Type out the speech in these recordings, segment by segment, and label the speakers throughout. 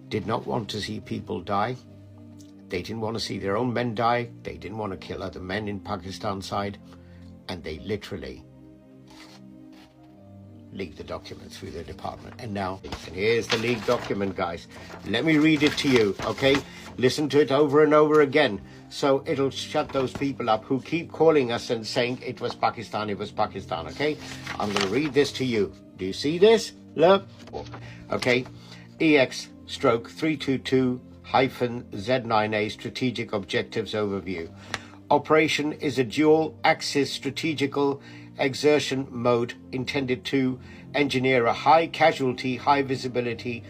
Speaker 1: did not want to see people die. They didn't want to see their own men die. They didn't want to kill other men in Pakistan side. And they literally leaked the documents through their department. And now, and here's the leaked document, guys. Let me read it to you, okay? Listen to it over and over again. So it'll shut those people up who keep calling us and saying it was Pakistan, okay? I'm going to read this to you. Do you see this? Look. Okay. EX/322-Z9A Strategic Objectives Overview. Operation is a dual-axis strategical exertion mode intended to engineer a high-casualty, high-visibility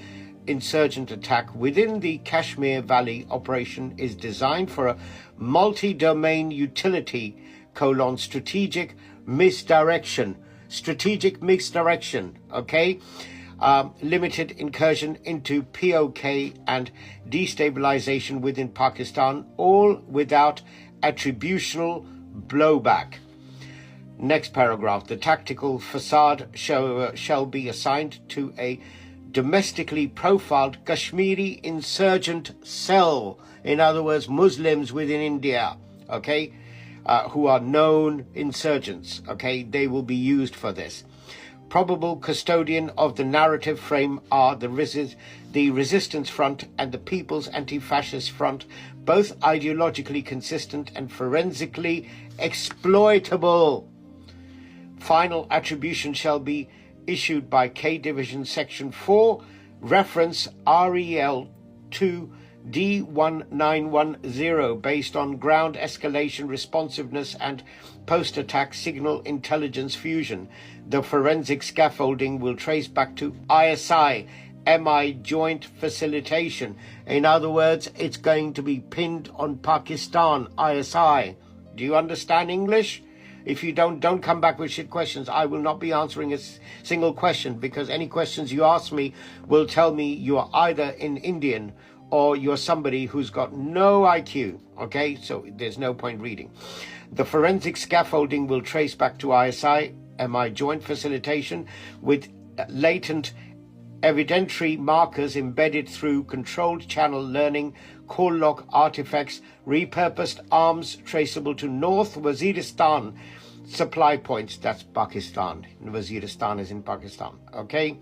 Speaker 1: insurgent attack within the Kashmir Valley. Operation is designed for a multi-domain utility, strategic misdirection, okay? Limited incursion into POK and destabilization within Pakistan, all without attributional blowback. Next paragraph. The tactical facade shall be assigned to a domestically profiled Kashmiri insurgent cell. In other words, Muslims within India, okay, who are known insurgents, okay? They will be used for this. Probable custodian of the narrative frame are the Resistance Front and the People's Anti-Fascist Front, both ideologically consistent and forensically exploitable. Final attribution shall be issued by K Division Section 4, reference REL 2 D1910, based on ground escalation responsiveness and post-attack signal intelligence fusion. The forensic scaffolding will trace back to ISI, MI joint facilitation. In other words, it's going to be pinned on Pakistan, ISI. Do you understand English? If you don't come back with shit questions. I will not be answering a single question, because any questions you ask me will tell me you are either an Indian or you're somebody who's got no IQ, okay? So there's no point reading. The forensic scaffolding will trace back to ISI, MI joint facilitation, with latent evidentiary markers embedded through controlled channel learning, call log artifacts, repurposed arms traceable to North Waziristan supply points. That's Pakistan. Waziristan is in Pakistan, okay?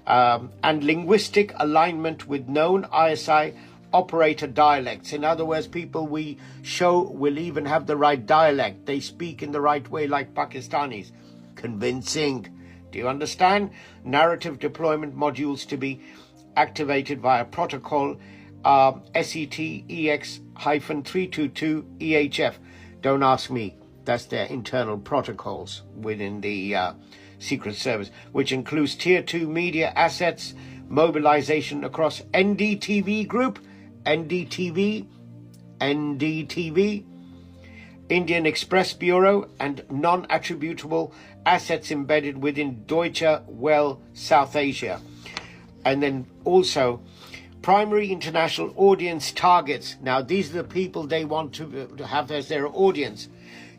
Speaker 1: And linguistic alignment with known ISI operator dialects. In other words, people we show will even have the right dialect. They speak in the right way like Pakistanis. Convincing. Do you understand? Narrative deployment modules to be activated via protocol SET EX-322 EHF. Don't ask me. That's their internal protocols within the Secret Service, which includes Tier 2 media assets, mobilization across NDTV Group, NDTV, Indian Express Bureau, and non-attributable assets embedded within Deutsche Welle South Asia. And then also primary international audience targets. Now, these are the people they want to have as their audience.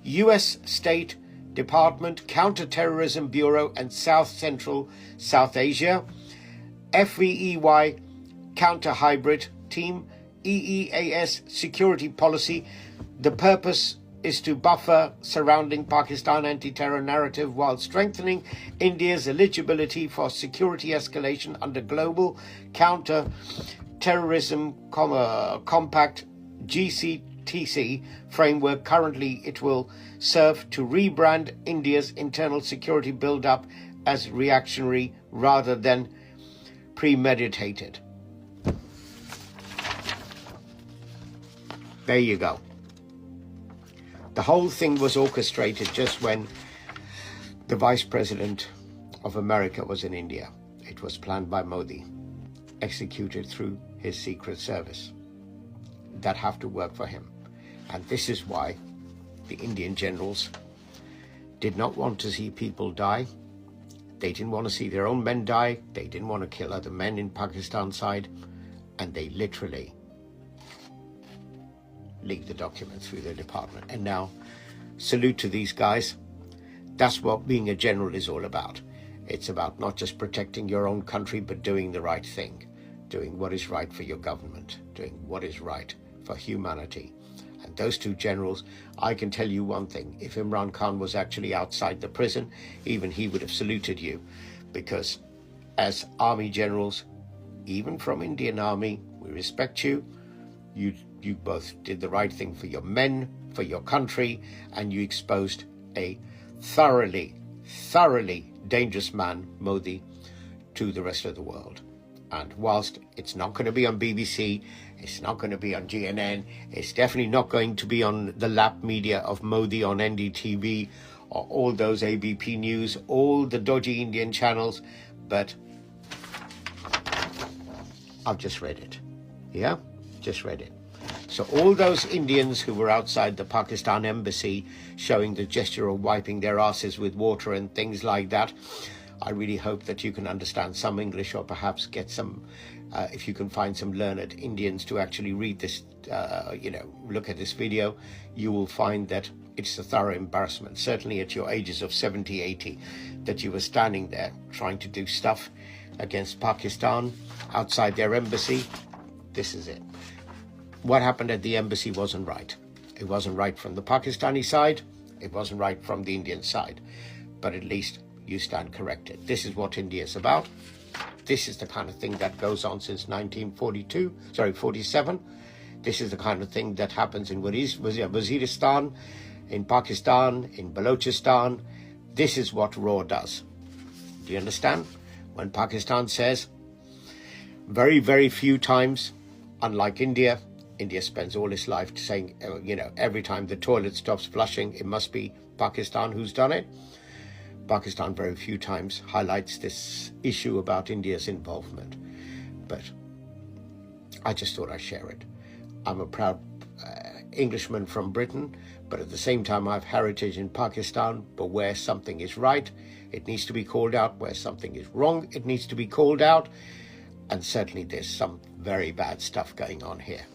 Speaker 1: U.S. State Department, Counterterrorism Bureau, and South Central South Asia. FVEY Counter-Hybrid Team, EEAS Security Policy. The purpose is to buffer surrounding Pakistan anti-terror narrative while strengthening India's eligibility for security escalation under Global Counter-Terrorism Compact GCTC framework. Currently, it will serve to rebrand India's internal security build-up as reactionary rather than premeditated. There you go. The whole thing was orchestrated just when the Vice President of America was in India. It was planned by Modi, executed through his Secret Service. That have to work for him. And this is why the Indian generals did not want to see people die. They didn't want to see their own men die. They didn't want to kill other men in Pakistan side. And they literally leaked the documents through their department. And now, salute to these guys. That's what being a general is all about. It's about not just protecting your own country, but doing the right thing, doing what is right for your government, doing what is right for humanity. And those two generals, I can tell you one thing, if Imran Khan was actually outside the prison, even he would have saluted you, because as army generals, even from Indian Army, we respect you. You both did the right thing for your men, for your country, and you exposed a thoroughly dangerous man, Modi, to the rest of the world. And whilst it's not going to be on BBC, it's not going to be on GNN, it's definitely not going to be on the lap media of Modi on NDTV or all those ABP News, all the dodgy Indian channels, but I've just read it. Yeah? Just read it. So all those Indians who were outside the Pakistan embassy showing the gesture of wiping their asses with water and things like that, I really hope that you can understand some English, or perhaps get some, if you can find some learned Indians to actually read this, look at this video, you will find that it's a thorough embarrassment, certainly at your ages of 70, 80, that you were standing there trying to do stuff against Pakistan outside their embassy. This is it. What happened at the embassy wasn't right. It wasn't right from the Pakistani side. It wasn't right from the Indian side. But at least you stand corrected. This is what India is about. This is the kind of thing that goes on since 47. This is the kind of thing that happens in Waziristan, in Pakistan, in Balochistan. This is what RAW does. Do you understand? When Pakistan says, very, very few times, unlike India spends all its life saying, every time the toilet stops flushing, it must be Pakistan who's done it. Pakistan very few times highlights this issue about India's involvement. But I just thought I'd share it. I'm a proud Englishman from Britain, but at the same time I have heritage in Pakistan. But where something is right, it needs to be called out. Where something is wrong, it needs to be called out. And certainly there's some very bad stuff going on here.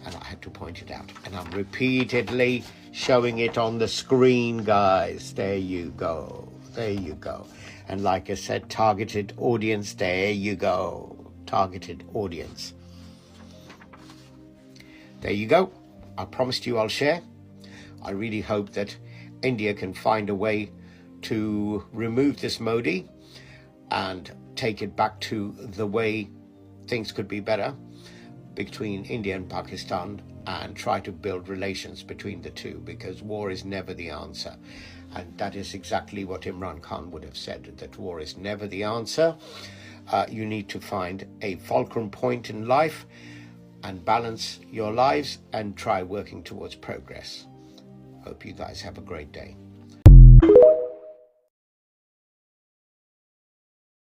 Speaker 1: And I had to point it out. And I'm repeatedly showing it on the screen, guys. There you go. There you go. And like I said, targeted audience. There you go. Targeted audience. There you go. I promised you I'll share. I really hope that India can find a way to remove this Modi and take it back to the way things could be better between India and Pakistan, and try to build relations between the two, because war is never the answer. And that is exactly what Imran Khan would have said, that war is never the answer. You need to find a fulcrum point in life and balance your lives and try working towards progress. Hope you guys have a great day.